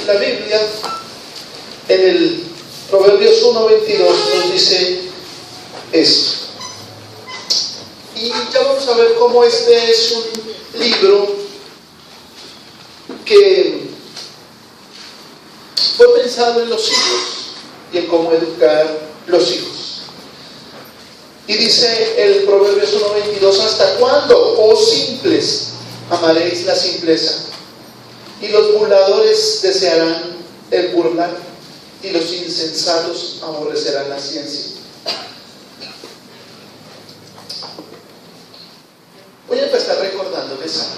la Biblia, en el Proverbios 1:22, nos dice esto. Y ya vamos a ver cómo este es un libro que fue pensado en los hijos y en cómo educar los hijos. Y dice el Proverbios 1:22: ¿hasta cuándo, oh simples, amaréis la simpleza? Y los burladores desearán el burlar, y los insensatos aborrecerán la ciencia. Voy a empezar recordándoles algo.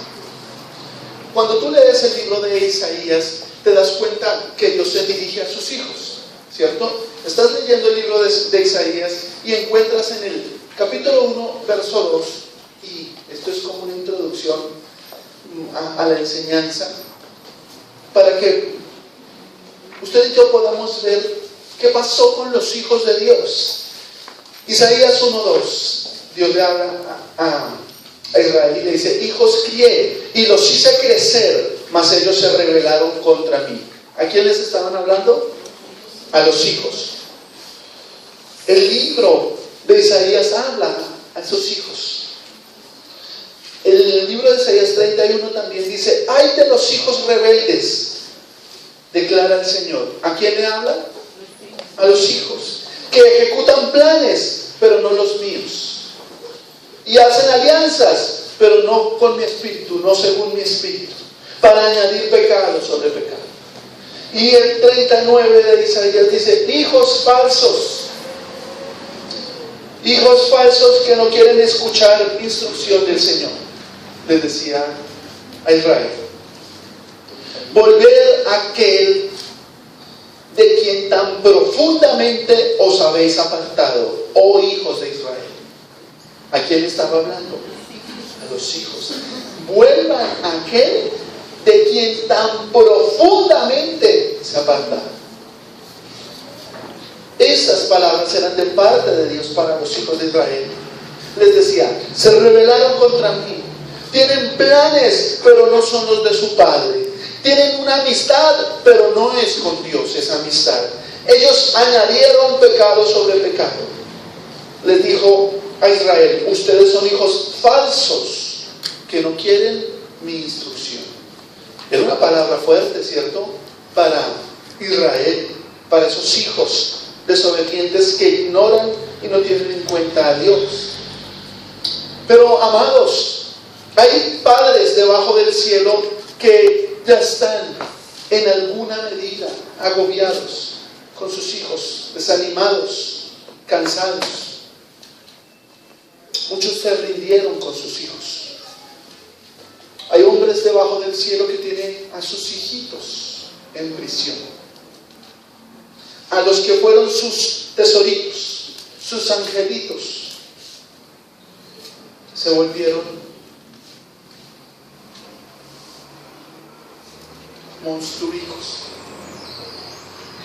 Cuando tú lees el libro de Isaías, te das cuenta que Dios se dirige a sus hijos, ¿cierto? Estás leyendo el libro de Isaías y encuentras en el capítulo 1, verso 2, y esto es como una introducción a la enseñanza, para que usted y yo podamos ver qué pasó con los hijos de Dios. Isaías 1:2, Dios le habla a Israel y le dice: hijos crié y los hice crecer, mas ellos se rebelaron contra mí. ¿A quién les estaban hablando? A los hijos. El libro de Isaías habla a sus hijos. El libro de Isaías 31 también dice: ay de los hijos rebeldes, declara el Señor. ¿A quién le habla? A los hijos, que ejecutan planes, pero no los míos, y hacen alianzas, pero no con mi espíritu, no según mi espíritu, para añadir pecado sobre pecado. Y el 39 de Isaías dice: hijos falsos que no quieren escuchar instrucción del Señor, les decía a Israel. Volver a aquel de quien tan profundamente os habéis apartado, oh hijos de Israel. ¿A quién estaba hablando? A los hijos. Vuelvan a aquel de quien tan profundamente se apartaron. Estas palabras eran de parte de Dios para los hijos de Israel. Les decía: se rebelaron contra mí, tienen planes, pero no son los de su padre. Tienen una amistad, pero no es con Dios esa amistad. Ellos añadieron pecado sobre pecado. Les dijo a Israel: ustedes son hijos falsos que no quieren mi instrucción. Era una palabra fuerte, ¿cierto? Para Israel, para esos hijos desobedientes que ignoran y no tienen en cuenta a Dios. Pero, amados, hay padres debajo del cielo que ya están en alguna medida agobiados con sus hijos, desanimados, cansados. Muchos se rindieron con sus hijos. Hay hombres debajo del cielo que tienen a sus hijitos en prisión, a los que fueron sus tesoritos, sus angelitos, se volvieron monstruos.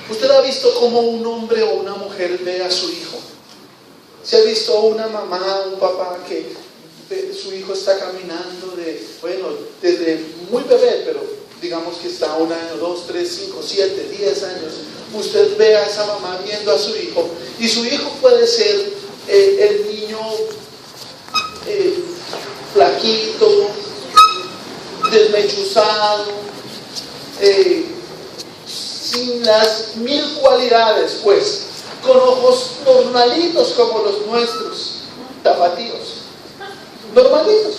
¿Usted ha visto cómo un hombre o una mujer ve a su hijo? ¿Se ha visto una mamá, un papá que su hijo está caminando desde muy bebé, pero digamos que está 1 año, 2, 3, 5, 7, 10 años? Usted ve a esa mamá viendo a su hijo, y su hijo puede ser el niño flaquito, desmechuzado, sin las 1000 cualidades, pues, con ojos normalitos como los nuestros, tapatíos, normalitos,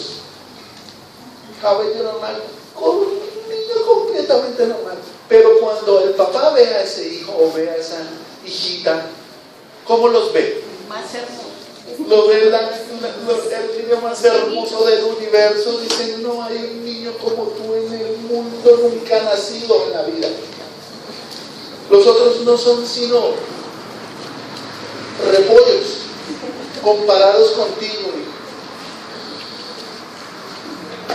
cabello normal, con un niño completamente normal. Pero cuando el papá ve a ese hijo o ve a esa hijita, ¿cómo los ve? Más hermoso. Lo ve el niño más hermoso del universo. Dicen: no hay un niño como tú en el mundo, nunca nacido en la vida. Los otros no son sino repollos comparados contigo.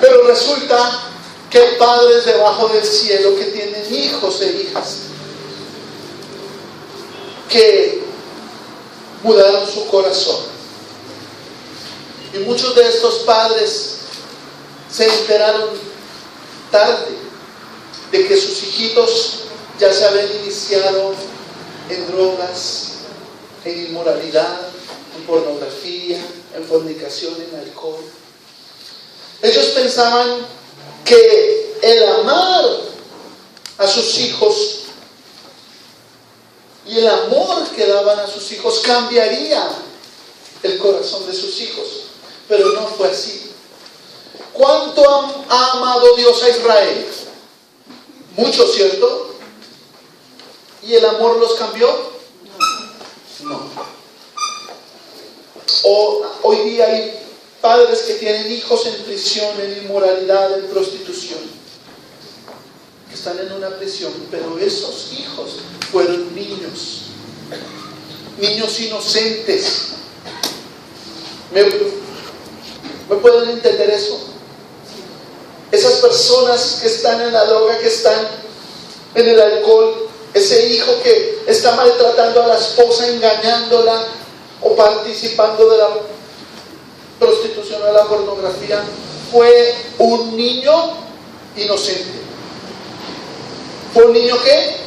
Pero resulta que hay padres debajo del cielo que tienen hijos e hijas que mudaron su corazón. Y muchos de estos padres se enteraron tarde de que sus hijitos ya se habían iniciado en drogas, en inmoralidad, en pornografía, en fornicación, en alcohol. Ellos pensaban que el amar a sus hijos y el amor que daban a sus hijos cambiaría el corazón de sus hijos, pero no fue así. ¿Cuánto ha amado Dios a Israel? Mucho, ¿cierto? ¿Y el amor los cambió? No. Hoy día hay padres que tienen hijos en prisión, en inmoralidad, en prostitución, que están en una prisión, pero esos hijos fueron niños inocentes. ¿Me pueden entender eso? Esas personas que están en la droga, que están en el alcohol, ese hijo que está maltratando a la esposa, engañándola o participando de la prostitución o de la pornografía, fue un niño inocente. ¿Fue un niño qué?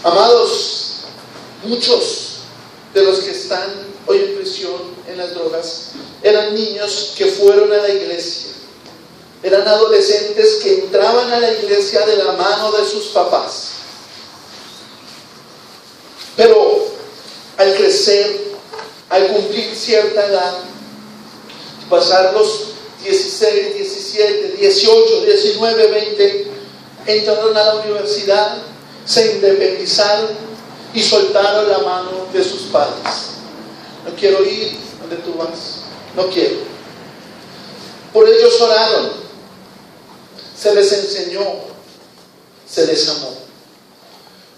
Amados, muchos de los que están hoy en prisión, en las drogas, eran niños que fueron a la iglesia. Eran adolescentes que entraban a la iglesia de la mano de sus papás. Pero al crecer, al cumplir cierta edad, pasar los 16, 17, 18, 19, 20, entraron a la universidad, se independizaron y soltaron la mano de sus padres. No quiero ir donde tú vas, no quiero. Por ellos oraron, se les enseñó, se les amó.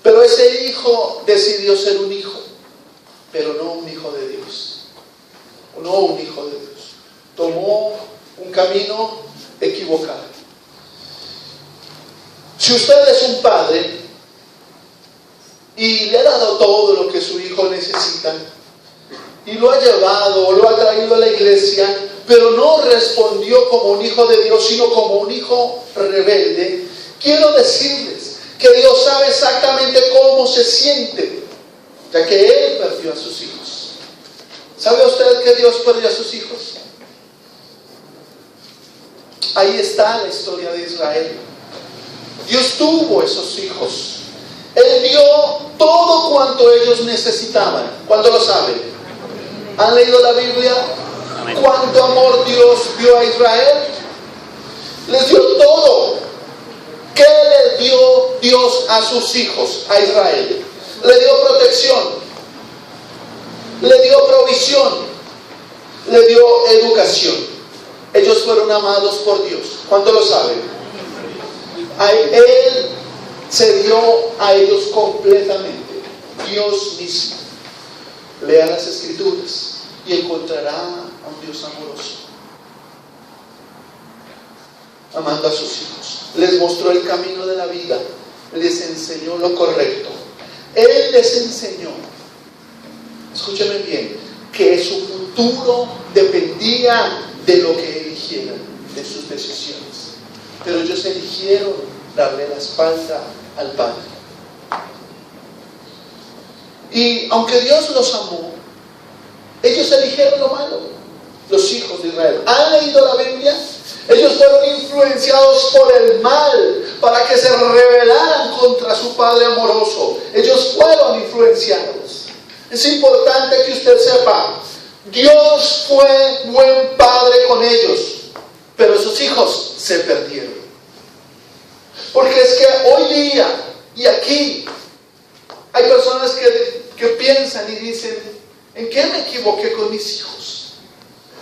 Pero ese hijo decidió ser un hijo, pero no un hijo de Dios. No un hijo de Dios. Tomó un camino equivocado. Si usted es un padre y le ha dado todo lo que su hijo necesita y lo ha llevado o lo ha traído a la iglesia, pero no respondió como un hijo de Dios, sino como un hijo rebelde, quiero decirles que Dios sabe exactamente cómo se siente, ya que Él perdió a sus hijos. ¿Sabe usted que Dios perdió a sus hijos? Ahí está la historia de Israel. Dios tuvo esos hijos. Él dio todo cuanto ellos necesitaban. ¿Cuánto lo saben? ¿Han leído la Biblia? Amén. ¿Cuánto amor Dios dio a Israel? Les dio todo. ¿Qué le dio Dios a sus hijos, a Israel? Le dio protección, le dio provisión, le dio educación. Ellos fueron amados por Dios. ¿Cuánto lo saben? Él se dio a ellos completamente. Dios mismo. Lea las Escrituras y encontrará a un Dios amoroso, amando a sus hijos. Les mostró el camino de la vida, les enseñó lo correcto. Él les enseñó, escúcheme bien, que su futuro dependía de lo que eligieran, de sus decisiones. Pero ellos eligieron darle la espalda al Padre. Y aunque Dios los amó, ellos eligieron lo malo, los hijos de Israel. ¿Han leído la Biblia? Ellos fueron influenciados por el mal para que se rebelaran contra su Padre amoroso. Ellos fueron influenciados. Es importante que usted sepa, Dios fue buen padre con ellos, pero sus hijos se perdieron. Porque es que hoy día y aquí hay personas que piensan y dicen, ¿en qué me equivoqué con mis hijos?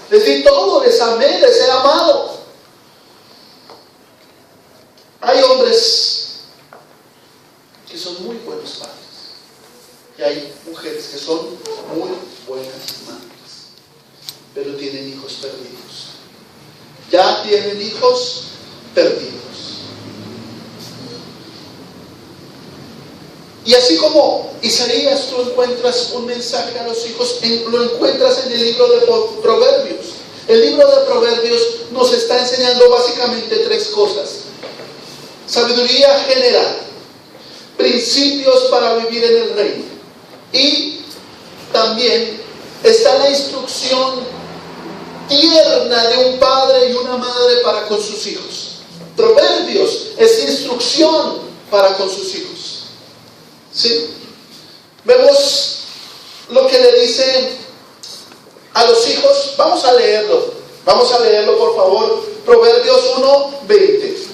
Les di todo, les amé, les he amado. Hay hombres que son muy buenos padres y hay mujeres que son muy buenas madres, pero tienen hijos perdidos. Ya tienen hijos perdidos. Y así como Isaías, tú encuentras un mensaje a los hijos, lo encuentras en el libro de Proverbios. El libro de Proverbios nos está enseñando básicamente tres cosas: sabiduría general, principios para vivir en el reino, y también está la instrucción tierna de un padre y una madre para con sus hijos. Proverbios es instrucción para con sus hijos. ¿Sí? Vemos lo que le dice a los hijos. Vamos a leerlo por favor. Proverbios 1:20.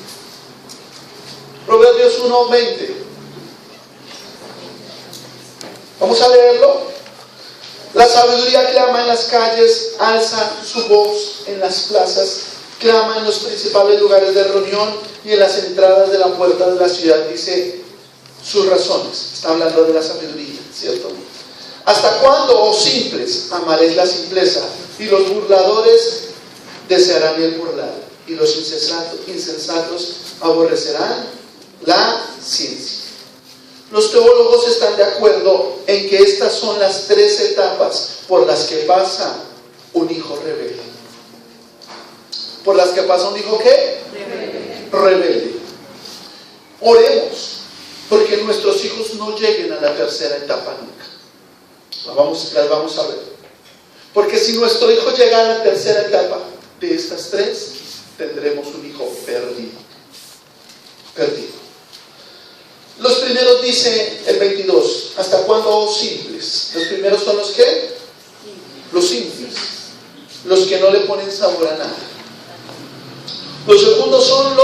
Proverbios 1:20. Vamos a leerlo. La sabiduría clama en las calles, alza su voz en las plazas, clama en los principales lugares de reunión y en las entradas de la puerta de la ciudad, dice sus razones. Está hablando de la sabiduría, ¿cierto? ¿Hasta cuándo, oh simples, amaréis la simpleza? Y los burladores desearán el burlar, y los insensatos aborrecerán la ciencia. Los teólogos están de acuerdo en que estas son las tres etapas por las que pasa un hijo rebelde. ¿Por las que pasa un hijo qué? Rebelde. Oremos porque nuestros hijos no lleguen a la tercera etapa nunca. Las vamos a ver. Porque si nuestro hijo llega a la tercera etapa de estas tres, tendremos un hijo perdido. Perdido. Los primeros, dice el 22, ¿hasta cuándo, oh simples? Los primeros son los ¿qué? Los simples, los que no le ponen sabor a nada. Los segundos son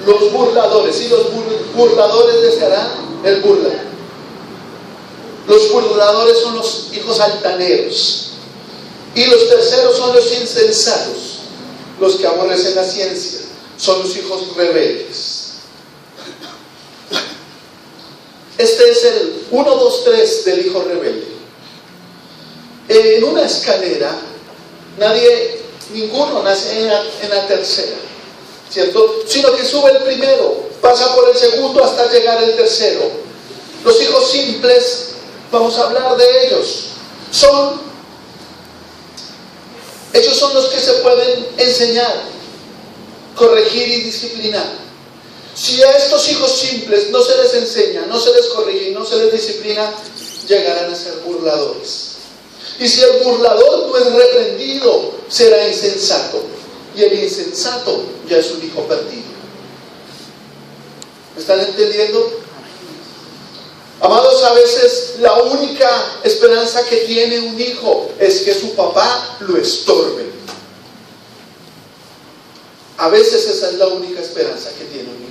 los burladores, y los burladores desearán el burla. Los burladores son los hijos altaneros. Y los terceros son los insensatos, los que aborrecen la ciencia, son los hijos rebeldes. Este es el 1, 2, 3 del hijo rebelde. En una escalera, ninguno nace en la tercera, ¿cierto? Sino que sube el primero, pasa por el segundo hasta llegar al tercero. Los hijos simples, vamos a hablar de ellos, ellos son los que se pueden enseñar, corregir y disciplinar. Si a estos hijos simples no se les enseña, no se les corrige y no se les disciplina, llegarán a ser burladores. Y si el burlador no es reprendido, será insensato. Y el insensato ya es un hijo perdido. ¿Me están entendiendo? Amados, a veces la única esperanza que tiene un hijo es que su papá lo estorbe. A veces esa es la única esperanza que tiene un hijo.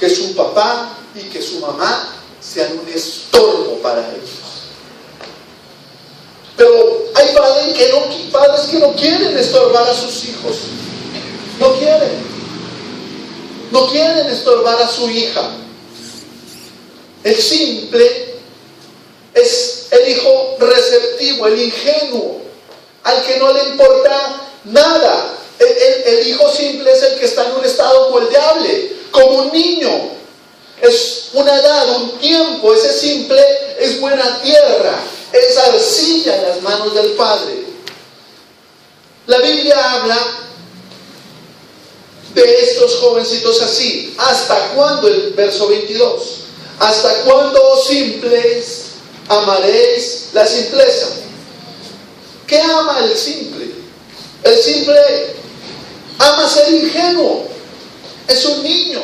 Que su papá y que su mamá sean un estorbo para ellos. Pero hay padres que no quieren estorbar a sus hijos. No quieren estorbar a su hija. El simple es el hijo receptivo, el ingenuo, al que no le importa nada. El hijo simple es el que está en un estado moldeable, como un niño. Es una edad, un tiempo. Ese simple es buena tierra, es arcilla en las manos del Padre. La Biblia habla de estos jovencitos así. ¿Hasta cuándo? El verso 22. ¿Hasta cuándo, oh simples, amaréis la simpleza? ¿Qué ama el simple? El simple ama ser ingenuo. Es un niño.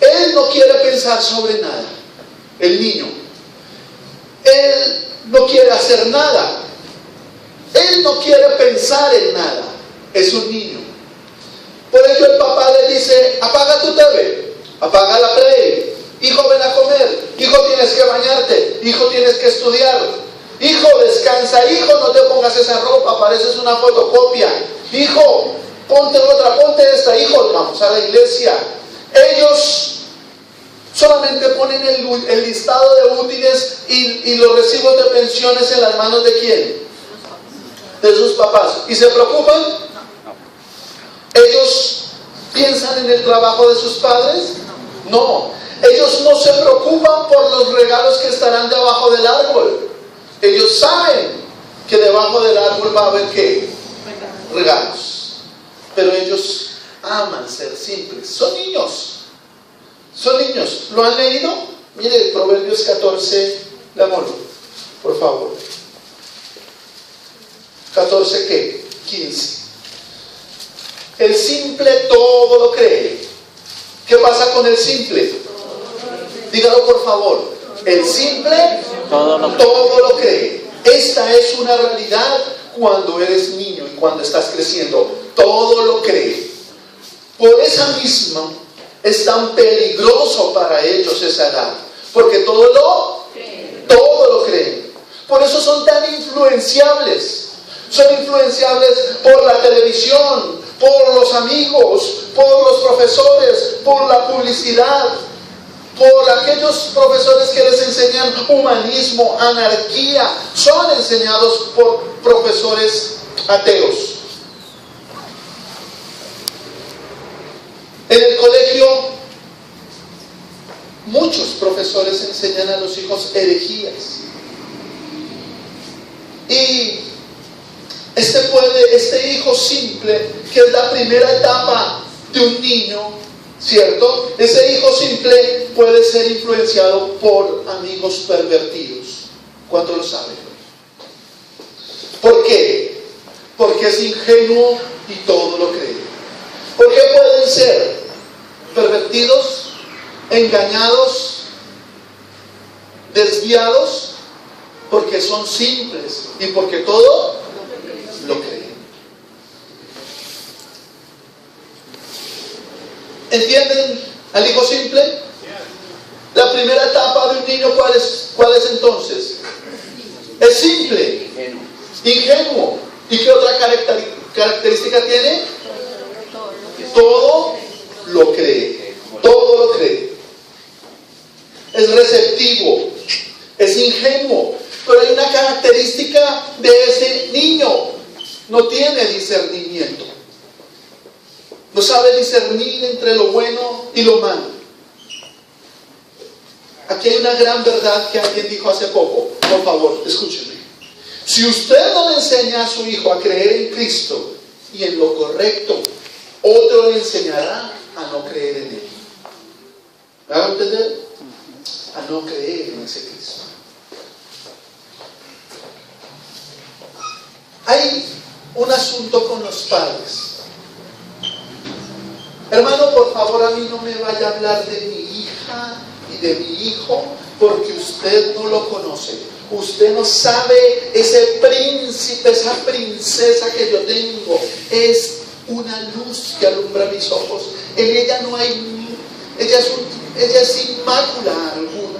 Él no quiere pensar sobre nada. El niño. Él no quiere hacer nada. Él no quiere pensar en nada. Es un niño. Por ello el papá le dice: apaga tu TV, apaga la play. Hijo, ven a comer. Hijo, tienes que bañarte. Hijo, tienes que estudiar. Hijo, descansa. Hijo, no te pongas esa ropa, pareces una fotocopia. Hijo, ponte otra, ponte esta. Hijo, vamos a la iglesia. Ellos solamente ponen el listado de útiles y los recibos de pensiones en las manos ¿de quién? De sus papás. ¿Y se preocupan? ¿Ellos piensan en el trabajo de sus padres? No. Ellos no se preocupan por los regalos que estarán debajo del árbol. Ellos saben que debajo del árbol va a haber ¿qué? Regalos. Pero ellos aman ser simples. Son niños. Son niños. ¿Lo han leído? Mire, Proverbios 14, leámoslo, por favor. 14, ¿qué? 15. El simple todo lo cree. ¿Qué pasa con el simple? Dígalo por favor. El simple todo lo cree. Esta es una realidad cuando eres niño y cuando estás creciendo. Todo lo cree. Por esa misma es tan peligroso para ellos esa edad. Porque todo lo creen. Por eso son tan influenciables. Son influenciables por la televisión, por los amigos, por los profesores, por la publicidad, por aquellos profesores que les enseñan humanismo, anarquía. Son enseñados por profesores ateos. En el colegio, muchos profesores enseñan a los hijos herejías. Y este hijo simple, que es la primera etapa de un niño, ¿cierto? Ese hijo simple puede ser influenciado por amigos pervertidos. ¿Cuánto lo saben? ¿Por qué? Porque es ingenuo y todo lo cree. ¿Por qué pueden ser pervertidos, engañados, desviados? Porque son simples y porque todo lo creen. ¿Entienden al hijo simple? La primera etapa de un niño, ¿cuál es entonces? Es simple, ingenuo. ¿Y qué otra característica tiene? Todo lo cree. Todo lo cree. Es receptivo, es ingenuo. Pero hay una característica de ese niño: no tiene discernimiento. No sabe discernir entre lo bueno y lo malo. Aquí hay una gran verdad que alguien dijo hace poco. Por favor, escúcheme. Si usted no le enseña a su hijo a creer en Cristo y en lo correcto, otro le enseñará a no creer en Él. ¿Me van a entender? A no creer en ese Cristo. Hay un asunto con los padres. Hermano, por favor, a mí no me vaya a hablar de mi hija y de mi hijo, porque usted no lo conoce. Usted no sabe, ese príncipe, esa princesa que yo tengo, es una luz que alumbra mis ojos. En ella no hay, ella es inmácula alguna.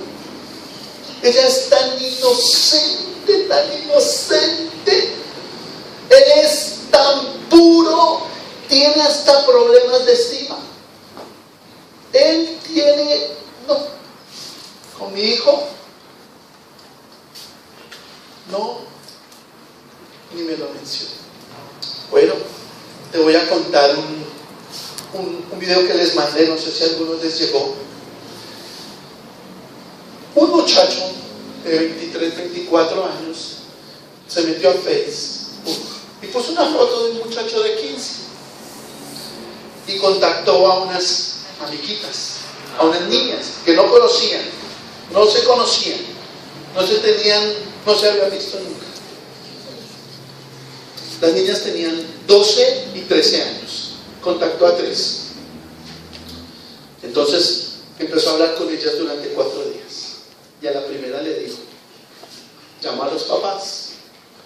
Ella es tan inocente, tan inocente. Él es tan puro, tiene hasta problemas de estima. Él tiene, no, con mi hijo, no, ni me lo menciona. Bueno, te voy a contar un video que les mandé, no sé si a algunos les llegó. Un muchacho de 23, 24 años se metió a Facebook y puso una foto de un muchacho de 15 y contactó a unas amiguitas, a unas niñas que no conocían, no se conocían, no se habían visto nunca. Las niñas tenían 12 y 13 años. Contactó a 3. Entonces empezó a hablar con ellas durante 4 días. Y a la primera le dijo, llamó a los papás,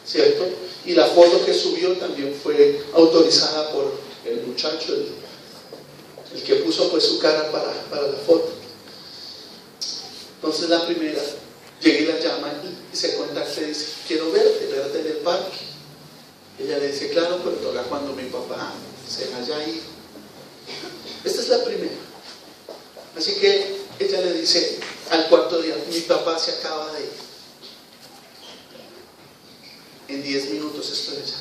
¿cierto? Y la foto que subió también fue autorizada por el muchacho, el que puso pues su cara para la foto. Entonces la primera llega y la llama y se contacta y dice, quiero verte en el parque. Ella le dice, claro, pero toca cuando mi papá se haya ido. Esta es la primera. Así que ella le dice al 4.º día, mi papá se acaba de ir. En 10 minutos estoy allá.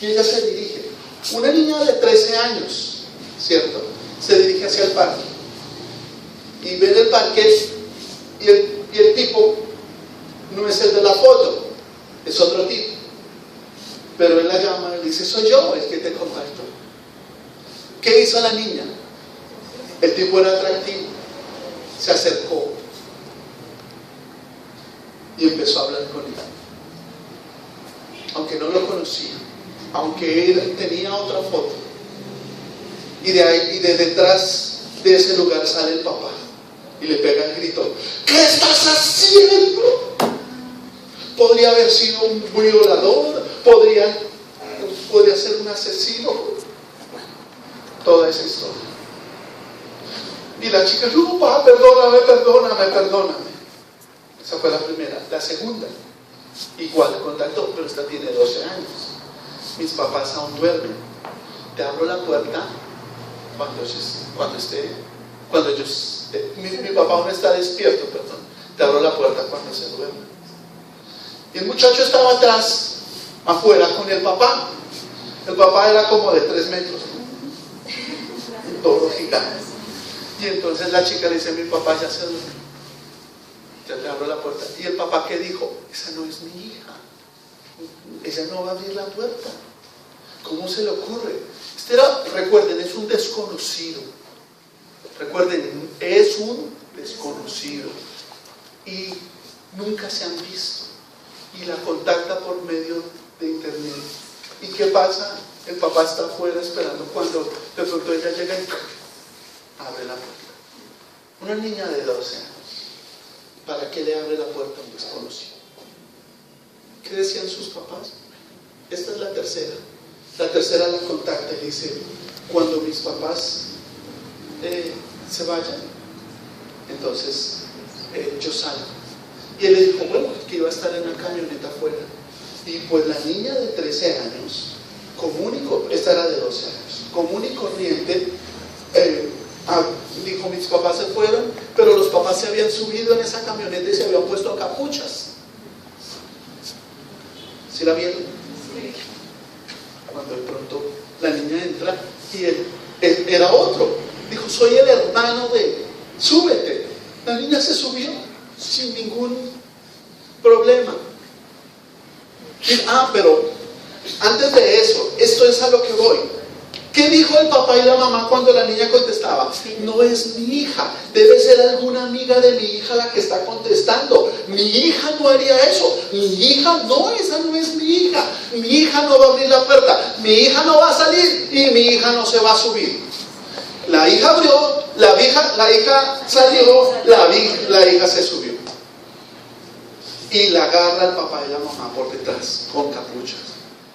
Y ella se dirige. Una niña de 13 años, ¿cierto? Se dirige hacia el parque. Y ve el parque y el tipo no es el de la foto, es otro tipo. Pero él la llama y le dice, soy yo el que te contactó. ¿Qué hizo la niña? El tipo era atractivo, se acercó y empezó a hablar con él. Aunque no lo conocía, aunque él tenía otra foto. Y de ahí, y de detrás de ese lugar sale el papá y le pega el grito, ¿qué estás haciendo? Podría haber sido un violador, podría ser un asesino. Toda esa historia. Y la chica, no, papá, perdóname. Esa fue la primera. La segunda, igual contactó, pero esta tiene 12 años. Mis papás aún duermen. Te abro la puerta mi papá aún está despierto, perdón. Te abro la puerta cuando se duerme. Y el muchacho estaba atrás, afuera, con el papá. El papá era como de 3 metros, todo gigante. Y entonces la chica le dice, mi papá ya se duerme. Ya le abro la puerta. Y el papá, ¿qué dijo? Esa no es mi hija. Ella no va a abrir la puerta. ¿Cómo se le ocurre? Recuerden, es un desconocido. Recuerden, es un desconocido. Y nunca se han visto. Y la contacta por medio de internet. ¿Y qué pasa? El papá está afuera esperando cuando de pronto ella llega y abre la puerta. Una niña de 12 años. ¿Para qué le abre la puerta a un desconocido? ¿Qué decían sus papás? Esta es la tercera. La tercera la contacta y dice, cuando mis papás se vayan, entonces yo salgo. Y él le dijo, bueno, que iba a estar en una camioneta afuera. Y pues la niña de 13 años, esta era de 12 años, común y corriente, dijo, mis papás se fueron, pero los papás se habían subido en esa camioneta y se habían puesto capuchas. ¿Sí la vieron? Sí. Cuando de pronto la niña entra y él era otro. Dijo, soy el hermano de, súbete. La niña se subió sin ningún problema. Pero antes de eso, esto es a lo que voy. ¿Qué dijo el papá y la mamá cuando la niña contestaba? No es mi hija, debe ser alguna amiga de mi hija la que está contestando. Mi hija no haría eso. Mi hija no, esa no es mi hija. Mi hija no va a abrir la puerta. Mi hija no va a salir y mi hija no se va a subir. La hija abrió, la hija salió, la hija se subió. Y la agarra el papá y la mamá por detrás con capuchas.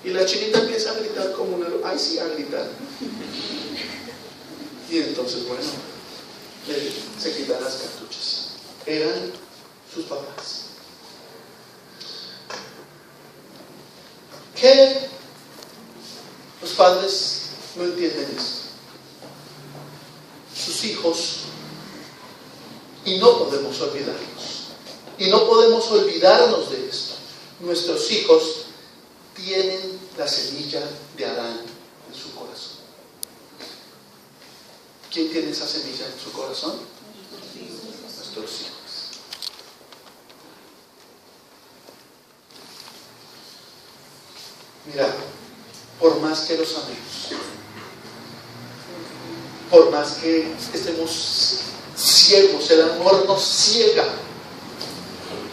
Y la chinita empieza a gritar como una... ¡Ay, sí, a gritar! Y entonces, bueno, se quitan las cartuchas. Eran sus papás. ¿Qué? Los padres no entienden esto. Sus hijos, y no podemos olvidarnos. Y no podemos olvidarnos de esto. Nuestros hijos tienen la semilla de Adán en su corazón. ¿Quién tiene esa semilla en su corazón? Nuestros hijos. Mira, por más que los amemos, por más que estemos ciegos, el amor nos ciega.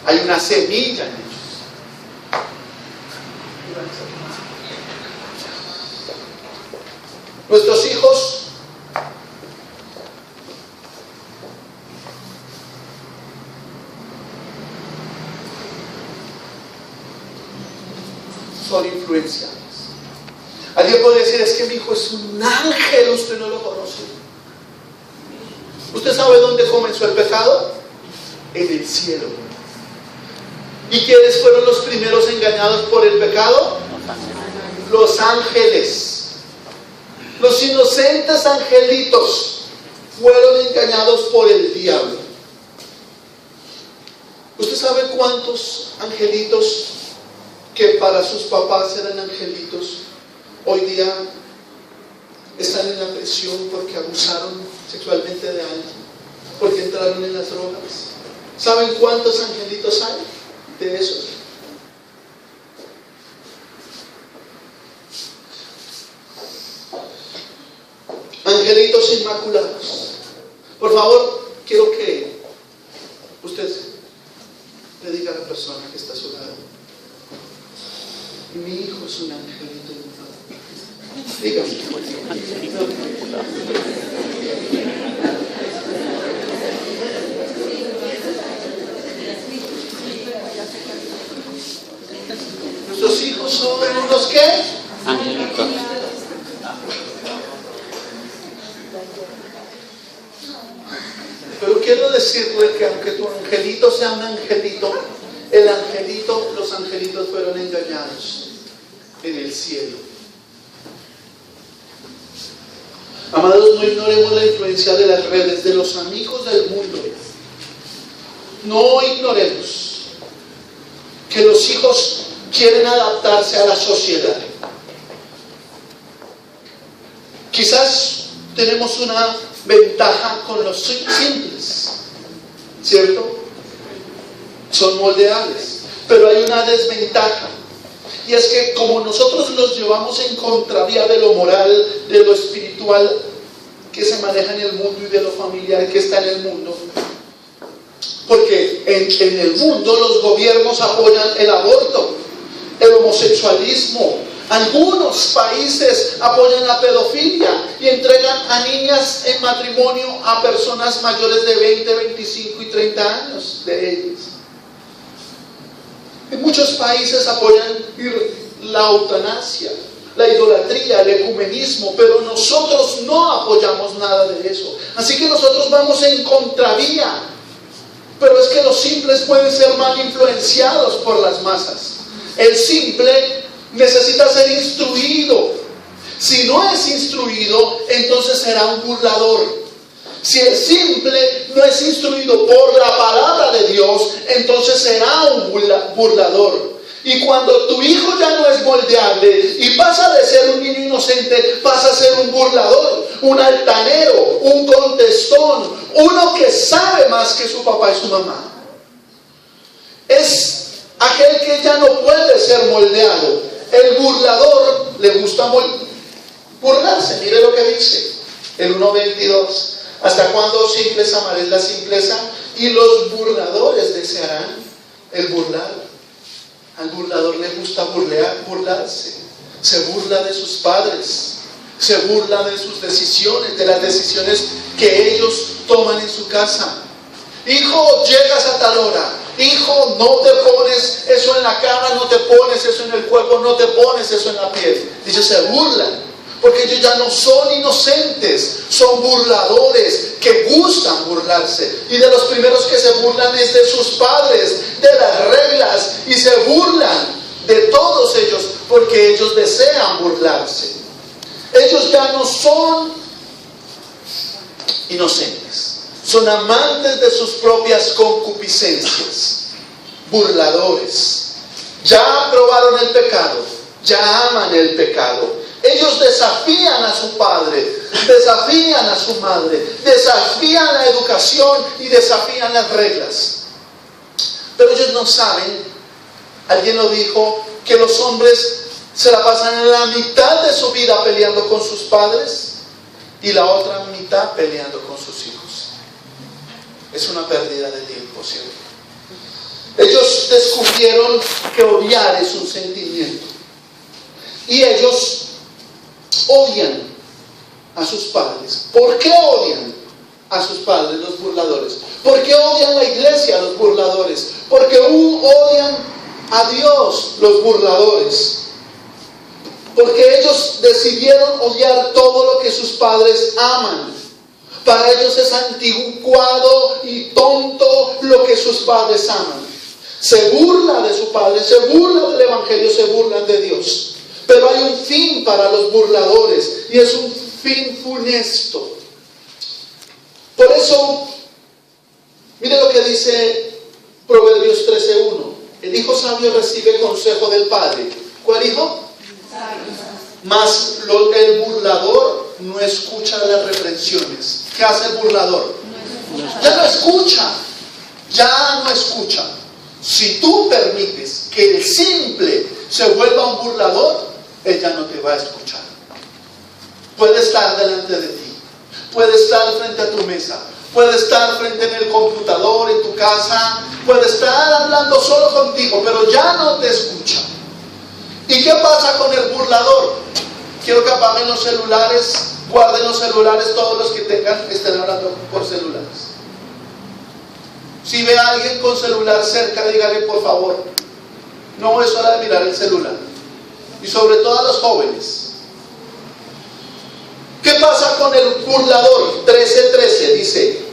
Hay una semilla en ellos. Nuestros hijos son influenciables. Alguien puede decir, es que mi hijo es un ángel, usted no lo conoce. ¿Usted sabe dónde comenzó el pecado? En el cielo. ¿Y quiénes fueron los primeros engañados por el pecado? Los ángeles. Los inocentes angelitos fueron engañados por el diablo. ¿Usted sabe cuántos angelitos que para sus papás eran angelitos hoy día están en la prisión porque abusaron sexualmente de alguien, porque entraron en las drogas? ¿Saben cuántos angelitos hay de esos? angelitos inmaculados. Por favor, quiero que usted le diga a la persona que está a su lado: mi hijo es un angelito inmaculado. Dígame. Nuestros hijos son unos ¿qué? Angelitos. Pero quiero decirle que aunque tu angelito sea un angelito, los angelitos fueron engañados en el cielo. Amados, no ignoremos la influencia de las redes, de los amigos del mundo. No ignoremos que los hijos quieren adaptarse a la sociedad. Quizás tenemos una ventaja con los simples, ¿cierto? Son moldeables, pero hay una desventaja, y es que como nosotros los llevamos en contravía de lo moral, de lo espiritual que se maneja en el mundo y de lo familiar que está en el mundo, porque en el mundo los gobiernos apoyan el aborto, el homosexualismo. Algunos países apoyan la pedofilia y entregan a niñas en matrimonio a personas mayores de 20, 25 y 30 años de ellas. En muchos países apoyan la eutanasia, la idolatría, el ecumenismo, pero nosotros no apoyamos nada de eso. Así que nosotros vamos en contravía. Pero es que los simples pueden ser mal influenciados por las masas. El simple necesita ser instruido. Si no es instruido, entonces será un burlador. Si el simple no es instruido por la palabra de Dios, entonces será un burlador. Y cuando tu hijo ya no es moldeable y pasa de ser un niño inocente, pasa a ser un burlador, un altanero, un contestón, uno que sabe más que su papá y su mamá. Es aquel que ya no puede ser moldeado. El burlador le gusta burlarse. Mire lo que dice el 1:22. ¿Hasta cuándo, simples, amaréis la simpleza? Y los burladores desearán el burlar. Al burlador le gusta burlarse. Se burla de sus padres, se burla de sus decisiones, de las decisiones que ellos toman en su casa. Hijo, llegas a tal hora. Hijo, no te pones eso en la cara, no te pones eso en el cuerpo, no te pones eso en la piel. Dice, se burlan, porque ellos ya no son inocentes, son burladores que gustan burlarse. Y de los primeros que se burlan es de sus padres, de las reglas, y se burlan de todos ellos porque ellos desean burlarse. Ellos ya no son inocentes, son amantes de sus propias concupiscencias, burladores. Ya probaron el pecado, ya aman el pecado. Ellos desafían a su padre, desafían a su madre, desafían la educación y desafían las reglas. Pero ellos no saben, alguien lo dijo, que los hombres se la pasan en la mitad de su vida peleando con sus padres y la otra mitad peleando con sus hijos. Es una pérdida de tiempo, ¿cierto? Ellos descubrieron que odiar es un sentimiento. Y ellos odian a sus padres. ¿Por qué odian a sus padres los burladores? ¿Por qué odian la iglesia los burladores? Porque odian a Dios los burladores. Porque ellos decidieron odiar todo lo que sus padres aman. Para ellos es anticuado y tonto lo que sus padres aman. Se burla de su padre, se burla del evangelio, se burlan de Dios. Pero hay un fin para los burladores y es un fin funesto. Por eso, mire lo que dice Proverbios 13:1. El hijo sabio recibe consejo del padre. ¿Cuál hijo? Mas el burlador no escucha las reprensiones. ¿Qué hace el burlador? Ya no escucha. Ya no escucha. Si tú permites que el simple se vuelva un burlador, él ya no te va a escuchar. Puede estar delante de ti, puede estar frente a tu mesa, puede estar frente en el computador, en tu casa, puede estar hablando solo contigo, pero ya no te escucha. ¿Y qué pasa con el burlador? Quiero que apaguen los celulares, guarden los celulares, todos los que estén hablando por celulares. Si ve a alguien con celular cerca, dígale por favor, no es hora de mirar el celular. Y sobre todo a los jóvenes. ¿Qué pasa con el burlador? 13:13 dice,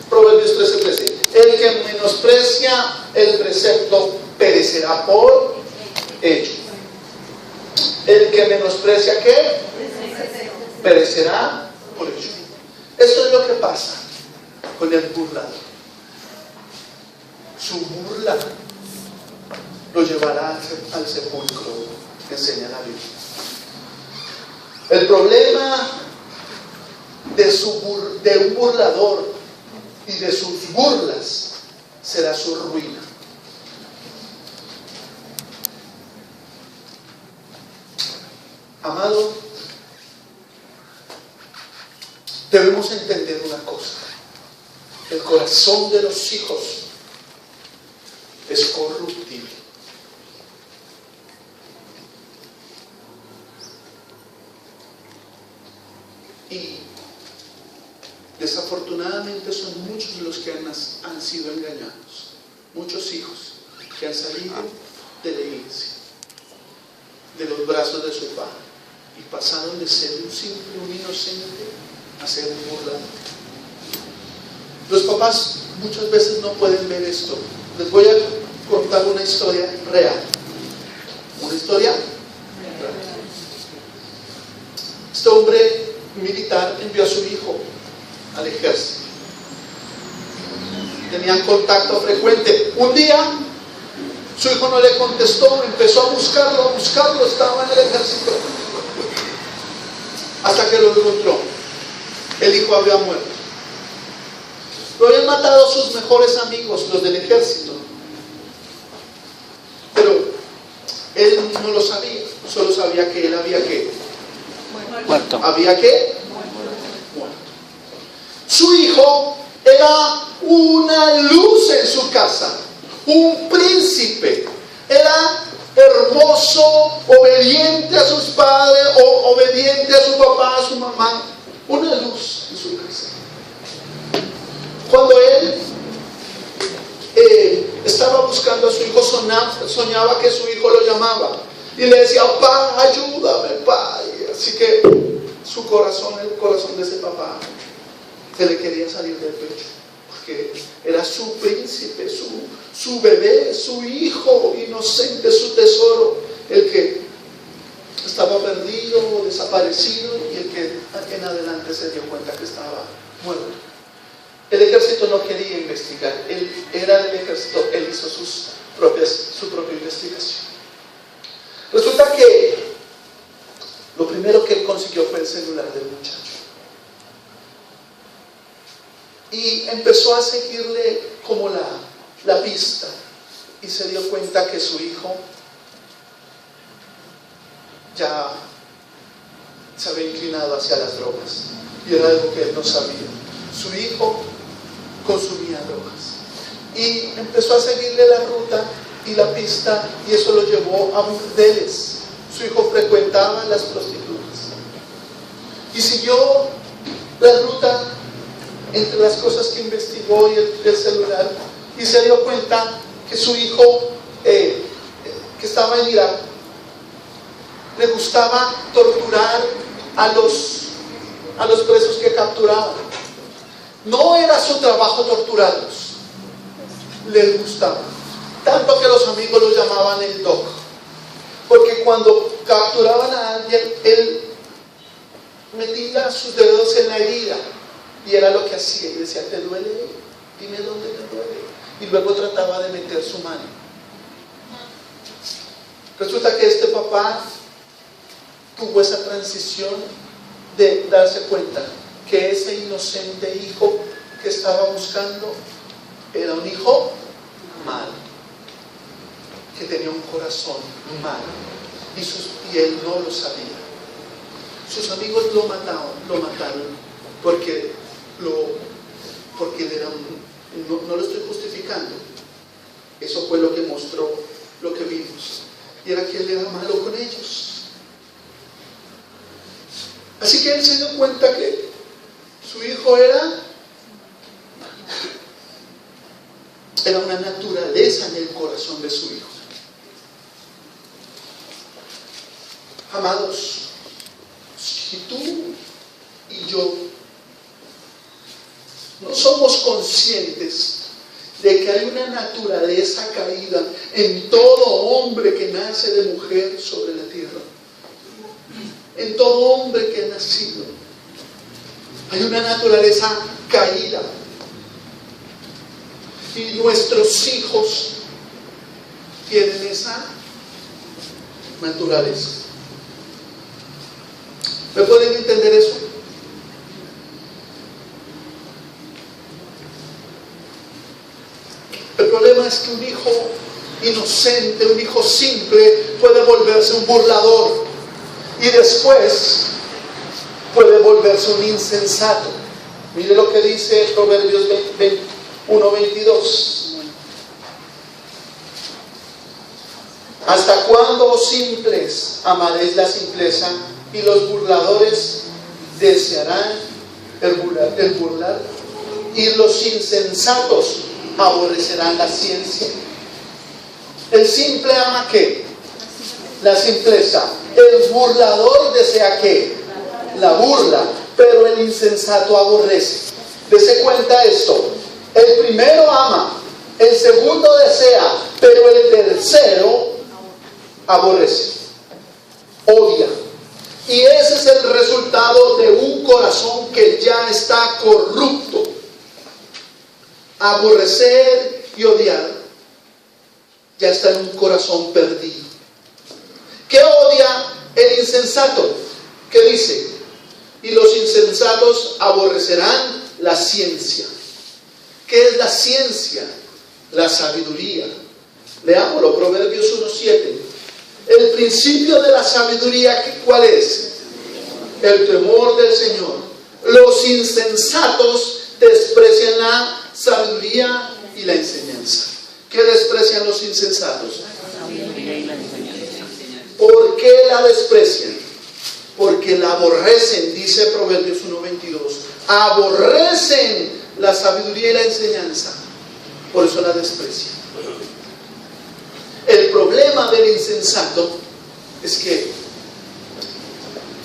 Proverbios 13:13, el que menosprecia el precepto perecerá por ello. El que menosprecia, ¿qué? Perecerá por ello. Esto es lo que pasa con el burlador. Su burla lo llevará al sepulcro, enseña la Biblia. El problema de un burlador y de sus burlas será su ruina. Amado, debemos entender una cosa: el corazón de los hijos es corruptible. Y desafortunadamente son muchos los que han sido engañados. Muchos hijos que han salido de la iglesia, de los brazos de su padre, y pasaron de ser un simple, un inocente, a ser un burlador. Los papás muchas veces no pueden ver esto. Les voy a contar una historia real. Una historia real. Este hombre militar envió a su hijo al ejército. Tenían contacto frecuente. Un día su hijo no le contestó, empezó a buscarlo, estaba en el ejército, hasta que lo encontró. El hijo había muerto. Lo habían matado sus mejores amigos, los del ejército, pero él no lo sabía, solo sabía que él había muerto. Había muerto. Su hijo era una luz en su casa, un príncipe, era hermoso, obediente a sus padres, obediente a su papá, a su mamá, una luz en su casa. Cuando él estaba buscando a su hijo, soñaba que su hijo lo llamaba y le decía: papá, ayúdame, papá. Así que su corazón, el corazón de ese papá, se le quería salir del pecho, porque era su príncipe, su bebé, su hijo inocente, su tesoro, el que estaba perdido, desaparecido, y el que en adelante se dio cuenta que estaba muerto. El ejército no quería investigar, él era del ejército, él hizo su propia investigación. Resulta que lo primero que él consiguió fue el celular del muchacho. Y empezó a seguirle como la pista, y se dio cuenta que su hijo ya se había inclinado hacia las drogas, y era algo que él no sabía. Su hijo consumía drogas, y empezó a seguirle la ruta y la pista, y eso lo llevó a burdeles. Su hijo frecuentaba las prostitutas y siguió la ruta entre las cosas que investigó y el celular, y se dio cuenta que su hijo, que estaba en Irak, le gustaba torturar a los presos que capturaban. No era su trabajo torturarlos, les gustaba tanto que los amigos lo llamaban el Doc, porque cuando capturaban a alguien, él metía sus dedos en la herida, y era lo que hacía, y decía: ¿te duele? Dime dónde te duele. Y luego trataba de meter su mano. Resulta que este papá tuvo esa transición de darse cuenta que ese inocente hijo que estaba buscando era un hijo malo, que tenía un corazón malo, y él no lo sabía. Sus amigos lo mataron, porque él era no lo estoy justificando. Eso fue lo que mostró, lo que vimos. Y era que él era malo con ellos. Así que él se dio cuenta que su hijo era una naturaleza en el corazón de su hijo. Amados, si tú y yo no somos conscientes de que hay una naturaleza caída en todo hombre que nace de mujer sobre la tierra, en todo hombre que ha nacido, hay una naturaleza caída, y nuestros hijos tienen esa naturaleza. ¿Me pueden entender eso? El problema es que un hijo inocente, un hijo simple, puede volverse un burlador y después puede volverse un insensato. Mire lo que dice Proverbios 1:22. ¿Hasta cuándo, oh simples, amaréis la simpleza, y los burladores desearán el burlar? Y los insensatos aborrecerán la ciencia. El simple ama ¿qué? La simpleza. El burlador desea ¿qué? La burla. Pero el insensato aborrece. Dese cuenta esto. El primero ama, el segundo desea, pero el tercero aborrece, odia. Y ese es el resultado de un corazón que ya está corrupto. Aborrecer y odiar ya está en un corazón perdido. ¿Qué odia el insensato? ¿Qué dice? Y los insensatos aborrecerán la ciencia. ¿Qué es la ciencia? La sabiduría. Leámoslo, Proverbios 1:7. El principio de la sabiduría, ¿cuál es? El temor del Señor. Los insensatos desprecian la sabiduría y la enseñanza. ¿Qué desprecian los insensatos? ¿Por qué la desprecian? Porque la aborrecen, dice Proverbios 1:22. Aborrecen la sabiduría y la enseñanza. Por eso la desprecian. El problema del insensato es que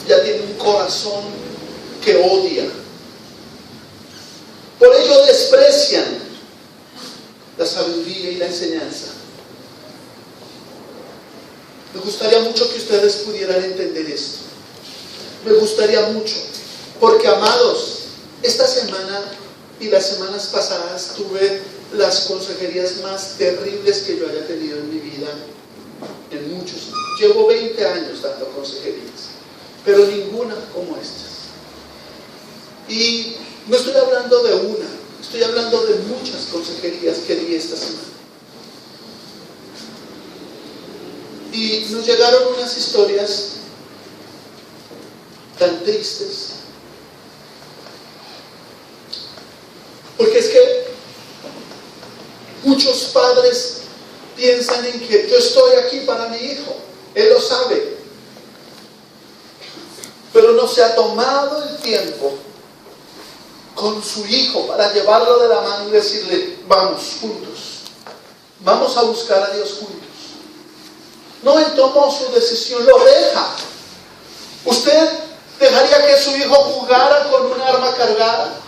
ya tiene un corazón que odia. Por ello desprecian la sabiduría y la enseñanza. Me gustaría mucho que ustedes pudieran entender esto. Me gustaría mucho. Porque, amados, esta semana y las semanas pasadas tuve las consejerías más terribles que yo haya tenido en mi vida. En muchos. Llevo 20 años dando consejerías, pero ninguna como estas. Y no estoy hablando de una, estoy hablando de muchas consejerías que di esta semana. Y nos llegaron unas historias tan tristes. Porque es que muchos padres piensan en que yo estoy aquí para mi hijo, él lo sabe, pero no se ha tomado el tiempo con su hijo para llevarlo de la mano y decirle, vamos juntos, vamos a buscar a Dios juntos. No, él tomó su decisión, lo deja. ¿Usted dejaría que su hijo jugara con un arma cargada?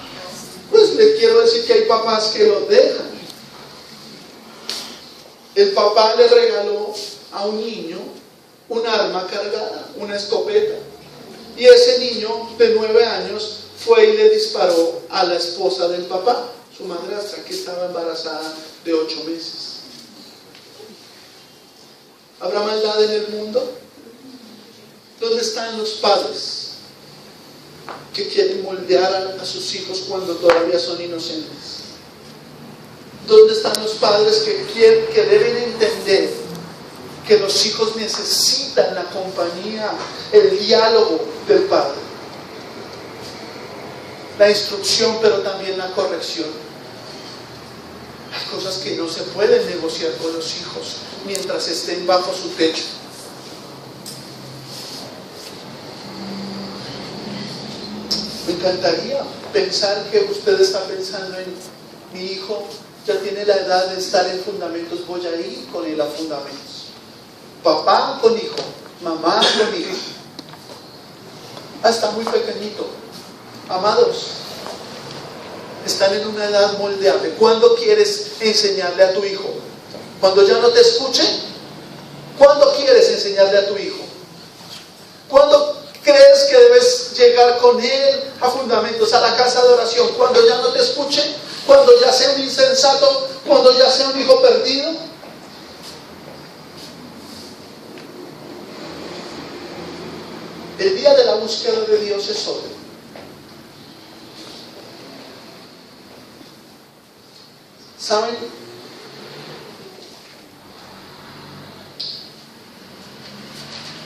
Pues le quiero decir que hay papás que lo dejan. El papá le regaló a un niño un arma cargada, una escopeta. Y ese niño de 9 años fue y le disparó a la esposa del papá, su madrastra, que estaba embarazada de 8 meses. ¿Habrá maldad en el mundo? ¿Dónde están los padres que quieren moldear a sus hijos cuando todavía son inocentes? ¿Dónde están los padres que deben entender que los hijos necesitan la compañía, el diálogo del padre? la instrucción, pero también la corrección. Hay cosas que no se pueden negociar con los hijos mientras estén bajo su techo. Me encantaría pensar que usted está pensando en: mi hijo ya tiene la edad de estar en fundamentos, voy a ir con él a fundamentos. Papá con hijo, mamá con hijo. Está muy pequeñito. Amados, están en una edad moldeable. ¿Cuándo quieres enseñarle a tu hijo? ¿Cuando ya no te escuche? ¿Cuándo quieres enseñarle a tu hijo? ¿Cuándo crees que debes llegar con él a fundamentos, a la casa de oración? ¿Cuando ya no te escuche? ¿Cuando ya sea un insensato? ¿Cuando ya sea un hijo perdido? El día de la búsqueda de Dios es hoy. ¿Saben?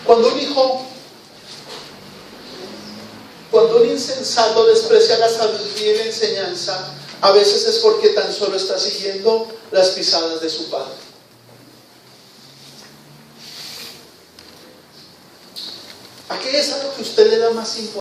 Cuando un insensato desprecia la sabiduría y la enseñanza, a veces es porque tan solo está siguiendo las pisadas de su padre. ¿A qué es a lo que usted le da más importancia?